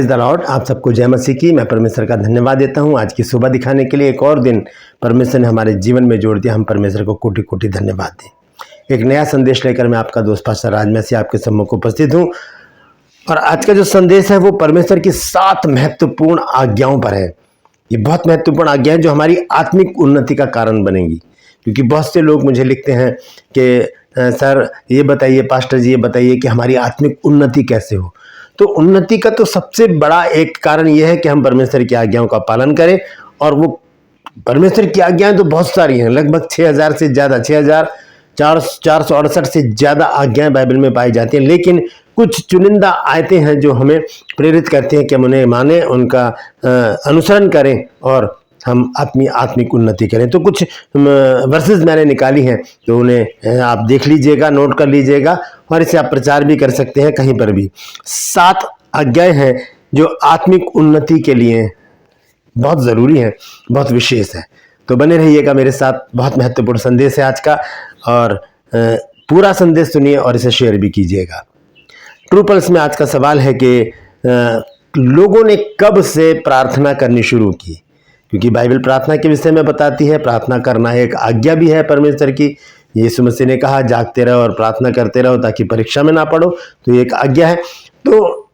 The Lord, आप सबको जय मसीह की। मैं परमेश्वर का धन्यवाद देता हूं आज की सुबह दिखाने के लिए। एक और दिन परमेश्वर ने हमारे जीवन में जोड़ दिया। हम परमेश्वर को कोटि कोटि धन्यवाद दें। एक नया संदेश लेकर मैं आपका दोस्त पास्टर राज मसीह आपके सम्मुख उपस्थित हूं और आज का जो संदेश है वो परमेश्वर की 7 महत्वपूर्ण आज्ञाओं पर है। ये बहुत महत्वपूर्ण आज्ञा है जो हमारी आत्मिक उन्नति का कारण बनेगी। क्योंकि बहुत से लोग मुझे लिखते हैं कि सर ये बताइए, पास्टर जी ये बताइए कि हमारी आत्मिक उन्नति कैसे हो। तो उन्नति का तो सबसे बड़ा एक कारण यह है कि हम परमेश्वर की आज्ञाओं का पालन करें। और वो परमेश्वर की आज्ञाएं तो बहुत सारी हैं, लगभग 6000 से ज़्यादा, 6468 से ज़्यादा आज्ञाएं बाइबल में पाई जाती हैं। लेकिन कुछ चुनिंदा आयतें हैं जो हमें प्रेरित करती हैं कि हम उन्हें माने, उनका अनुसरण करें और हम अपनी आत्मिक उन्नति करें। तो कुछ वर्सेस मैंने निकाली हैं तो उन्हें आप देख लीजिएगा, नोट कर लीजिएगा और इसे आप प्रचार भी कर सकते हैं कहीं पर भी। 7 आज्ञाएं हैं जो आत्मिक उन्नति के लिए बहुत ज़रूरी है, बहुत विशेष है। तो बने रहिएगा मेरे साथ। बहुत महत्वपूर्ण संदेश है आज का और पूरा संदेश सुनिए और इसे शेयर भी कीजिएगा। ट्रू पल्स में आज का सवाल है कि लोगों ने कब से प्रार्थना करनी शुरू की। क्योंकि बाइबल प्रार्थना के विषय में बताती है, प्रार्थना करना एक आज्ञा भी है परमेश्वर की। यीशु मसीह ने कहा जागते रहो और प्रार्थना करते रहो ताकि परीक्षा में ना पड़ो, तो ये एक आज्ञा है। तो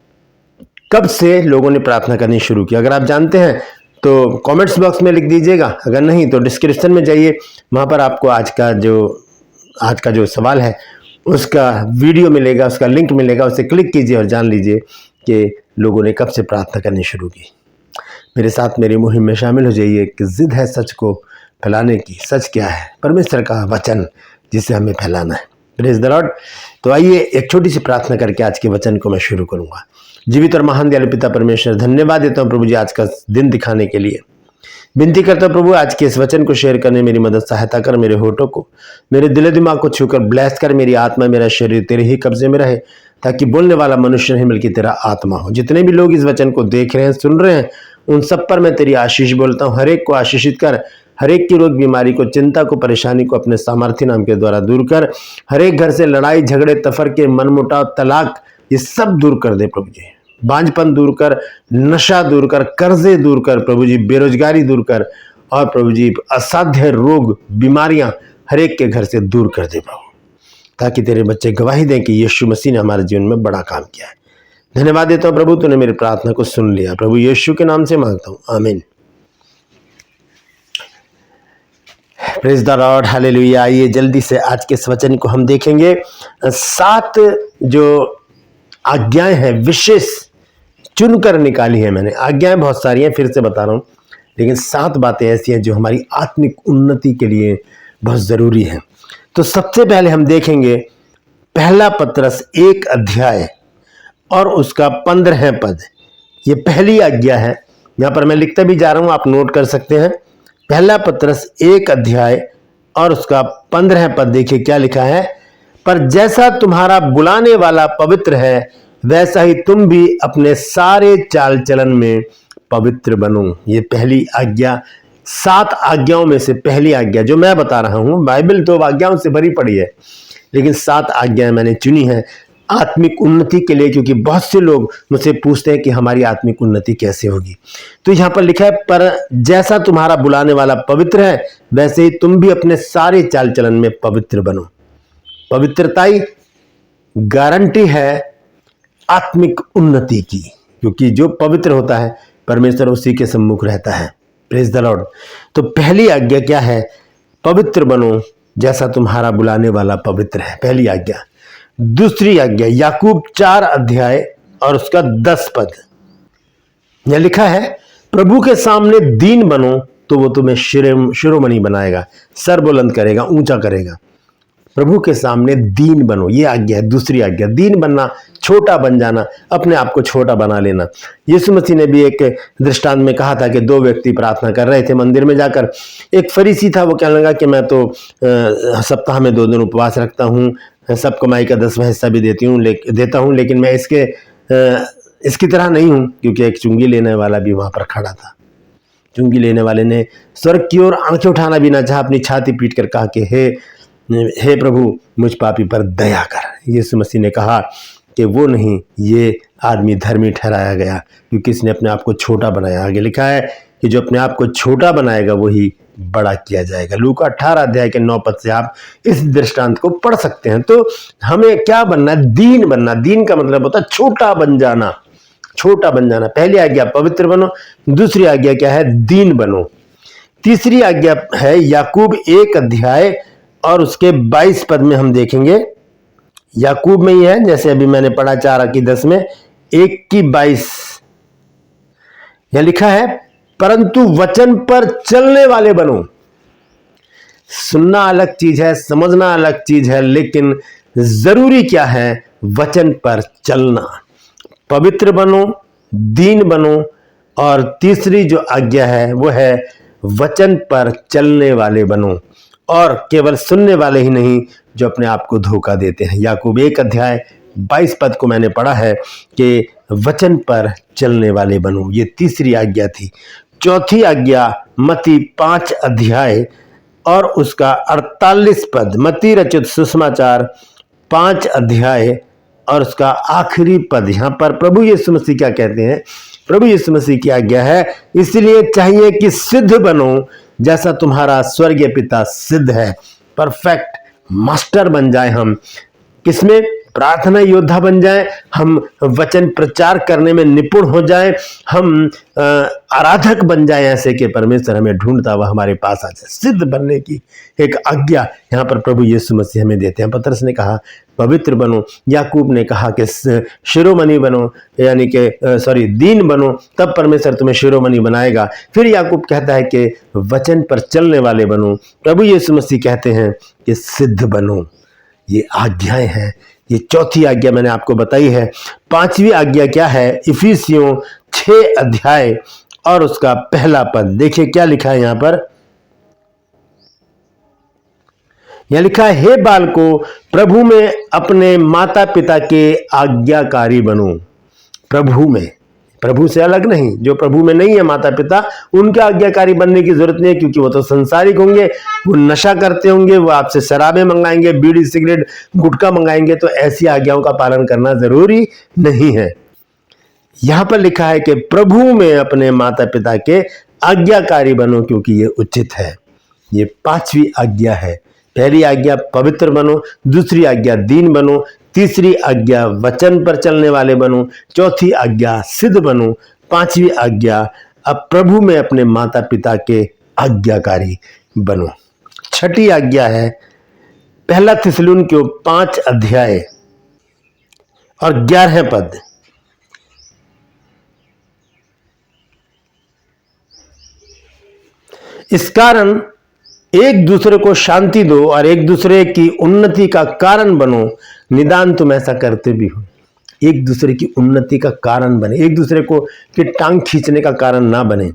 कब से लोगों ने प्रार्थना करनी शुरू की, अगर आप जानते हैं तो कमेंट्स बॉक्स में लिख दीजिएगा, अगर नहीं तो डिस्क्रिप्शन में जाइए, वहाँ पर आपको आज का जो सवाल है उसका वीडियो मिलेगा, उसका लिंक मिलेगा, उसे क्लिक कीजिए और जान लीजिए कि लोगों ने कब से प्रार्थना करनी शुरू की। मेरे साथ मेरी मुहिम में शामिल हो जाइए कि जिद है सच को फैलाने की। सच क्या है? परमेश्वर का वचन जिसे हमें फैलाना है। Praise the Lord. तो आइए एक छोटी सी प्रार्थना करके आज के वचन को मैं शुरू करूंगा। जीवित और महान दयालु पिता परमेश्वर, धन्यवाद देता हूं प्रभु जी आज का दिन दिखाने के लिए। विनती करता हूं प्रभु आज के इस वचन को शेयर करने मेरी मदद सहायता कर। मेरे होठों को, मेरे दिल दिमाग को छूकर ब्लेस कर। मेरी आत्मा, मेरा शरीर तेरे ही कब्जे में रहे ताकि बोलने वाला मनुष्य नहीं बल्कि तेरा आत्मा हो। जितने भी लोग इस वचन को देख रहे हैं, सुन रहे हैं, उन सब पर मैं तेरी आशीष बोलता हूँ। हर एक को आशीषित कर। हर एक की रोग बीमारी को, चिंता को, परेशानी को अपने सामर्थ्य नाम के द्वारा दूर कर। हर एक घर से लड़ाई झगड़े, तफरके, मनमुटाव, तलाक, ये सब दूर कर दे प्रभु जी। बांझपन दूर कर, नशा दूर कर, कर्जे दूर कर प्रभु जी, बेरोजगारी दूर कर और प्रभु जी असाध्य रोग बीमारियां हर एक के घर से दूर कर दे प्रभु, ताकि तेरे बच्चे गवाही दें कि यीशु मसीह ने हमारे जीवन में बड़ा काम किया है। धन्यवाद देता हूं प्रभु, तूने मेरी प्रार्थना को सुन लिया। प्रभु यीशु के नाम से मांगता हूं, आमीन। Praise the Lord, hallelujah. आइए जल्दी से आज के इस वचन को हम देखेंगे। 7 जो आज्ञाएं हैं विशेष चुनकर निकाली है मैंने। आज्ञाएं बहुत सारी हैं, फिर से बता रहा हूं, लेकिन 7 बातें ऐसी हैं जो हमारी आत्मिक उन्नति के लिए बहुत जरूरी है। तो सबसे पहले हम देखेंगे पहला पत्रस 1 अध्याय और उसका 15 पद। ये पहली आज्ञा है। यहां पर मैं लिखता भी जा रहा हूं, आप नोट कर सकते हैं। पहला पत्रस 1 अध्याय और उसका 15 पद देखिए क्या लिखा है। पर जैसा तुम्हारा बुलाने वाला पवित्र है, वैसा ही तुम भी अपने सारे चाल चलन में पवित्र बनो। ये पहली आज्ञा, 7 आज्ञाओं में से पहली आज्ञा जो मैं बता रहा हूं। बाइबल तो आज्ञाओं से भरी पड़ी है, लेकिन 7 आज्ञाएं मैंने चुनी है आत्मिक उन्नति के लिए। क्योंकि बहुत से लोग मुझसे पूछते हैं कि हमारी आत्मिक उन्नति कैसे होगी। तो यहां पर लिखा है, पर जैसा तुम्हारा बुलाने वाला पवित्र है, वैसे ही तुम भी अपने सारे चाल चलन में पवित्र बनो। पवित्रता ही गारंटी है आत्मिक उन्नति की, क्योंकि जो पवित्र होता है परमेश्वर उसी के सम्मुख रहता है। Praise the Lord. तो पहली आज्ञा क्या है? पवित्र बनो जैसा तुम्हारा बुलाने वाला पवित्र है, पहली आज्ञा। दूसरी आज्ञा याकूब 4 अध्याय और उसका 10 पद। यह लिखा है, प्रभु के सामने दीन बनो तो वो तुम्हें शिरोमणि बनाएगा, सर बुलंद करेगा, ऊंचा करेगा। प्रभु के सामने दीन बनो, ये आज्ञा है। दूसरी आज्ञा दीन बनना, छोटा बन जाना, अपने आप को छोटा बना लेना। यीशु मसीह ने भी एक दृष्टांत में कहा था कि 2 व्यक्ति प्रार्थना कर रहे थे मंदिर में जाकर। एक फरीसी था, वो कहने लगा कि मैं तो सप्ताह में 2 दिन उपवास रखता हूँ, सब कमाई का 10वां हिस्सा भी देता हूँ, लेकिन मैं इसकी तरह नहीं हूँ। क्योंकि एक चुंगी लेने वाला भी वहां पर खड़ा था। चुंगी लेने वाले ने स्वर्ग की ओर आंखें उठाना भी ना चाहा, अपनी छाती पीट कर कहा कि हे हे प्रभु मुझ पापी पर दया कर। यीशु मसीह ने कहा कि वो नहीं, ये आदमी धर्मी ठहराया गया क्योंकि इसने अपने आप को छोटा बनाया। आगे लिखा है कि जो अपने आप को छोटा बनाएगा वही बड़ा किया जाएगा। लूका 18 अध्याय के 9 पद से आप इस दृष्टांत को पढ़ सकते हैं। तो हमें क्या बनना है? दीन बनना। दीन का मतलब होता है छोटा बन जाना, छोटा बन जाना। पहली आज्ञा पवित्र बनो, दूसरी आज्ञा क्या है? दीन बनो। तीसरी आज्ञा है याकूब 1 अध्याय और उसके 22 पद में हम देखेंगे। याकूब में ही है, जैसे अभी मैंने पढ़ा 4:10 में, 1:22 यह लिखा है, परंतु वचन पर चलने वाले बनो। सुनना अलग चीज है, समझना अलग चीज है, लेकिन जरूरी क्या है? वचन पर चलना। पवित्र बनो, दीन बनो, और तीसरी जो आज्ञा है वो है वचन पर चलने वाले बनो। और केवल सुनने वाले ही नहीं जो अपने आप को धोखा देते हैं। याकूब 1 अध्याय 22 पद को मैंने पढ़ा है कि वचन पर चलने वाले बनो, ये तीसरी आज्ञा थी। चौथी आज्ञा मत्ती 5 अध्याय और उसका 48 पद, मत्ती रचित सुसमाचार 5 अध्याय और उसका आखिरी पद। यहां पर प्रभु यीशु मसीह क्या कहते हैं? प्रभु यीशु मसीह की आज्ञा है, इसलिए चाहिए कि सिद्ध बनो जैसा तुम्हारा स्वर्गीय पिता सिद्ध है। परफेक्ट मास्टर बन जाए हम, किसमें? प्रार्थना योद्धा बन जाए हम, वचन प्रचार करने में निपुण हो जाए हम, आराधक बन जाए ऐसे कि परमेश्वर हमें ढूंढता हुआ हमारे पास आ जाए। सिद्ध बनने की एक आज्ञा यहाँ पर प्रभु यीशु मसीह हमें देते हैं। पतरस ने कहा पवित्र बनो, याकूब ने कहा कि शिरोमणि बनो, यानी कि दीन बनो, तब परमेश्वर तुम्हें शिरोमणि बनाएगा। फिर याकूब कहता है कि वचन पर चलने वाले बनो। प्रभु यीशु मसीह कहते हैं कि सिद्ध बनो। ये आज्ञाएं हैं। ये चौथी आज्ञा मैंने आपको बताई है। पांचवी आज्ञा क्या है? इफिसियों 6 अध्याय और उसका पहला पद देखिए क्या लिखा है यहां पर। यह लिखा है, हे बालको प्रभु में अपने माता पिता के आज्ञाकारी बनो। प्रभु में, प्रभु से अलग नहीं। जो प्रभु में नहीं है माता पिता, उनके आज्ञाकारी बनने की जरूरत नहीं है, क्योंकि वो तो संसारिक होंगे, वो नशा करते होंगे, वो आपसे शराबें मंगाएंगे, बीड़ी सिगरेट गुटखा मंगाएंगे। तो ऐसी आज्ञाओं का पालन करना जरूरी नहीं है। यहां पर लिखा है कि प्रभु में अपने माता पिता के आज्ञाकारी बनो, क्योंकि ये उचित है। ये पांचवी आज्ञा है। पहली आज्ञा पवित्र बनो, दूसरी आज्ञा दीन बनो, तीसरी आज्ञा वचन पर चलने वाले बनो, चौथी आज्ञा सिद्ध बनो, पांचवी आज्ञा अब प्रभु में अपने माता पिता के आज्ञाकारी बनो। छठी आज्ञा है पहला थिस्सलुनीकियों 5 अध्याय और 11 पद। इस कारण एक दूसरे को शांति दो और एक दूसरे की उन्नति का कारण बनो, निदान तुम ऐसा करते भी हो। एक दूसरे की उन्नति का कारण बने, एक दूसरे को की टांग खींचने का कारण ना बने।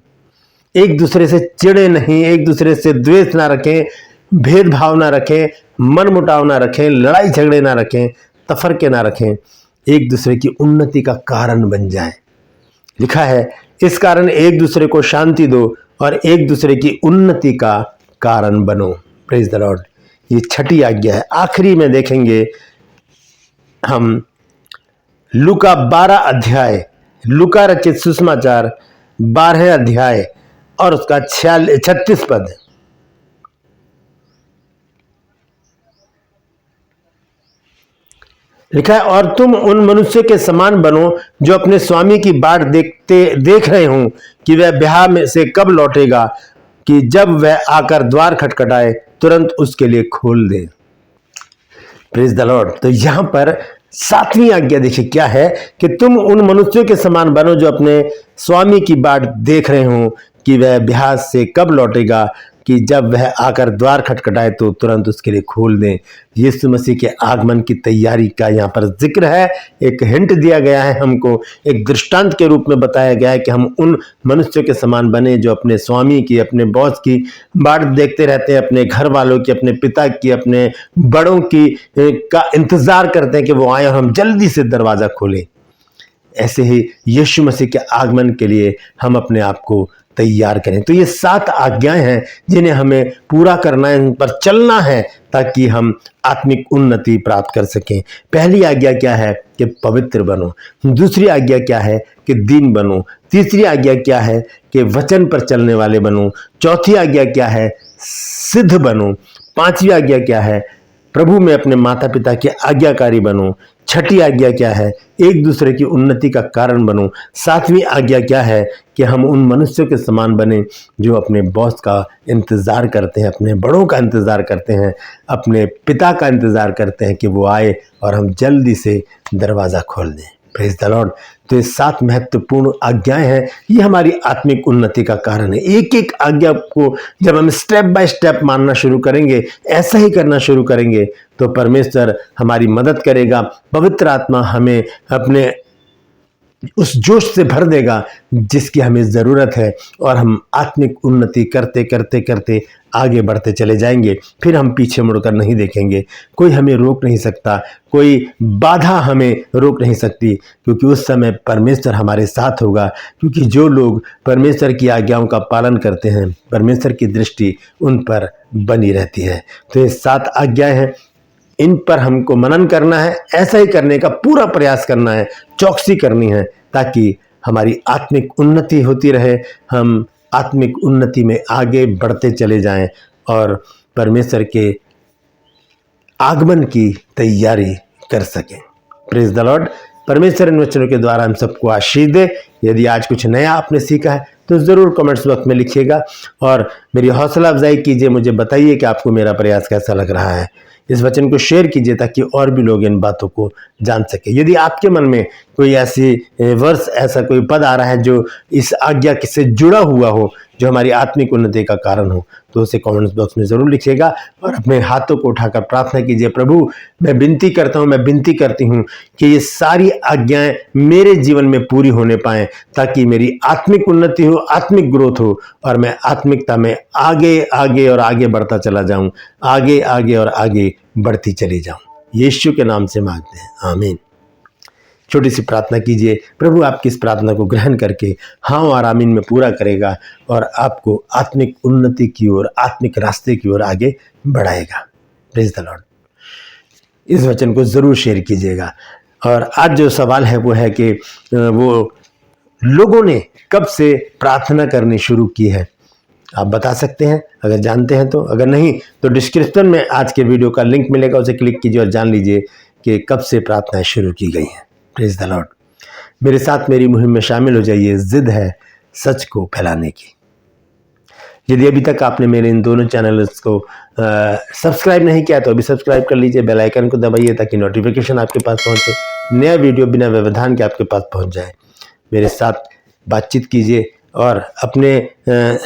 एक दूसरे से चिड़े नहीं, एक दूसरे से द्वेष ना रखें, भेदभाव ना रखें, मन मुटाव ना रखें, लड़ाई झगड़े ना रखें, तफरके ना रखें। एक दूसरे की उन्नति का कारण बन जाए। लिखा है, इस कारण एक दूसरे को शांति दो और एक दूसरे की उन्नति का कारण बनो। Praise the Lord. ये छठी आज्ञा है। आखिरी में देखेंगे हम लूका 12 अध्याय, लूका रचित सुसमाचार 12 अध्याय और उसका 36 पद। लिखा है, और तुम उन मनुष्य के समान बनो जो अपने स्वामी की बाट देख रहे हों कि वह ब्याह में से कब लौटेगा, कि जब वह आकर द्वार खटखटाए तुरंत उसके लिए खोल दे। Praise the Lord. तो यहां पर सातवीं आज्ञा देखिए क्या है कि तुम उन मनुष्यों के समान बनो जो अपने स्वामी की बाट देख रहे हो कि वह ब्याह से कब लौटेगा, कि जब वह आकर द्वार खटखटाए तो तुरंत उसके लिए खोल दें। यीशु मसीह के आगमन की तैयारी का यहाँ पर जिक्र है। एक हिंट दिया गया है हमको, एक दृष्टांत के रूप में बताया गया है कि हम उन मनुष्यों के समान बने जो अपने स्वामी की, अपने बॉस की बाट देखते रहते हैं, अपने घर वालों की, अपने पिता की, अपने बड़ों की का इंतजार करते हैं कि वो आए और हम जल्दी से दरवाजा खोलें। ऐसे ही यीशु मसीह के आगमन के लिए हम अपने आप को तैयार करें। तो ये 7 आज्ञाएं हैं जिन्हें हमें पूरा करना है, इन पर चलना है ताकि हम आत्मिक उन्नति प्राप्त कर सकें। पहली आज्ञा क्या है कि पवित्र बनो। दूसरी आज्ञा क्या है कि दीन बनो। तीसरी आज्ञा क्या है कि वचन पर चलने वाले बनो। चौथी आज्ञा क्या है, सिद्ध बनो। पांचवी आज्ञा क्या है, प्रभु में अपने माता पिता के आज्ञाकारी बनो। छठी आज्ञा क्या है, एक दूसरे की उन्नति का कारण बनो। सातवीं आज्ञा क्या है कि हम उन मनुष्यों के समान बने जो अपने बॉस का इंतज़ार करते हैं, अपने बड़ों का इंतज़ार करते हैं, अपने पिता का इंतज़ार करते हैं कि वो आए और हम जल्दी से दरवाज़ा खोल दें। Praise the Lord. तो ये 7 महत्वपूर्ण आज्ञाएं हैं, ये हमारी आत्मिक उन्नति का कारण है। एक एक आज्ञा को जब हम स्टेप बाय स्टेप मानना शुरू करेंगे, ऐसा ही करना शुरू करेंगे, तो परमेश्वर हमारी मदद करेगा। पवित्र आत्मा हमें अपने उस जोश से भर देगा जिसकी हमें ज़रूरत है, और हम आत्मिक उन्नति करते करते करते आगे बढ़ते चले जाएंगे। फिर हम पीछे मुड़कर नहीं देखेंगे। कोई हमें रोक नहीं सकता, कोई बाधा हमें रोक नहीं सकती, क्योंकि उस समय परमेश्वर हमारे साथ होगा। क्योंकि जो लोग परमेश्वर की आज्ञाओं का पालन करते हैं, परमेश्वर की दृष्टि उन पर बनी रहती है। तो ये 7 आज्ञाएं हैं, इन पर हमको मनन करना है, ऐसा ही करने का पूरा प्रयास करना है, चौकसी करनी है, ताकि हमारी आत्मिक उन्नति होती रहे, हम आत्मिक उन्नति में आगे बढ़ते चले जाएं और परमेश्वर के आगमन की तैयारी कर सकें। Praise the Lord. परमेश्वर इन वचनों के द्वारा हम सबको आशीष दे। यदि आज कुछ नया आपने सीखा है तो ज़रूर कमेंट्स बॉक्स में लिखिएगा और मेरी हौसला अफजाई कीजिए, मुझे बताइए कि आपको मेरा प्रयास कैसा लग रहा है। इस वचन को शेयर कीजिए ताकि और भी लोग इन बातों को जान सके। यदि आपके मन में कोई ऐसी वर्ष, ऐसा कोई पद आ रहा है जो इस आज्ञा से जुड़ा हुआ हो, जो हमारी आत्मिक उन्नति का कारण हो, तो उसे कमेंट्स बॉक्स में ज़रूर लिखिएगा और अपने हाथों को उठाकर प्रार्थना कीजिए, प्रभु मैं विनती करता हूँ, मैं विनती करती हूँ कि ये सारी आज्ञाएं मेरे जीवन में पूरी होने पाएँ, ताकि मेरी आत्मिक उन्नति हो, आत्मिक ग्रोथ हो और मैं आत्मिकता में आगे आगे और आगे बढ़ता चला जाऊँ, आगे आगे और आगे बढ़ती चली जाऊँ। यीशु के नाम से मांगते हैं, आमीन। छोटी सी प्रार्थना कीजिए, प्रभु आपकी इस प्रार्थना को ग्रहण करके हाँ और आमीन में पूरा करेगा और आपको आत्मिक उन्नति की ओर, आत्मिक रास्ते की ओर आगे बढ़ाएगा। Praise the Lord. इस वचन को ज़रूर शेयर कीजिएगा। और आज जो सवाल है वो है कि वो लोगों ने कब से प्रार्थना करनी शुरू की है। आप बता सकते हैं अगर जानते हैं तो, अगर नहीं तो डिस्क्रिप्शन में आज के वीडियो का लिंक मिलेगा, उसे क्लिक कीजिए और जान लीजिए कि कब से प्रार्थनाएं शुरू की गई हैं। Praise the Lord. मेरे साथ मेरी मुहिम में शामिल हो जाइए। जिद है सच को फैलाने की। यदि अभी तक आपने मेरे इन दोनों चैनल्स को सब्सक्राइब नहीं किया तो अभी सब्सक्राइब कर लीजिए, बेल आइकन को दबाइए ताकि नोटिफिकेशन आपके पास पहुंचे, नया वीडियो बिना व्यवधान के आपके पास पहुंच जाए। मेरे साथ बातचीत कीजिए और अपने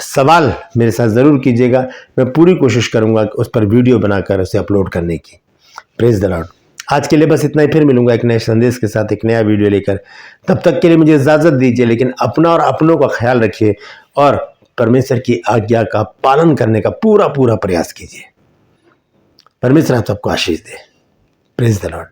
सवाल मेरे साथ ज़रूर कीजिएगा। मैं पूरी कोशिश करूंगा उस पर वीडियो बनाकर उसे अपलोड करने की। Praise the Lord. आज के लिए बस इतना ही। फिर मिलूंगा एक नए संदेश के साथ, एक नया वीडियो लेकर। तब तक के लिए मुझे इजाज़त दीजिए, लेकिन अपना और अपनों का ख्याल रखिए और परमेश्वर की आज्ञा का पालन करने का पूरा प्रयास कीजिए। परमेश्वर आप सबको आशीष दे। Praise the Lord.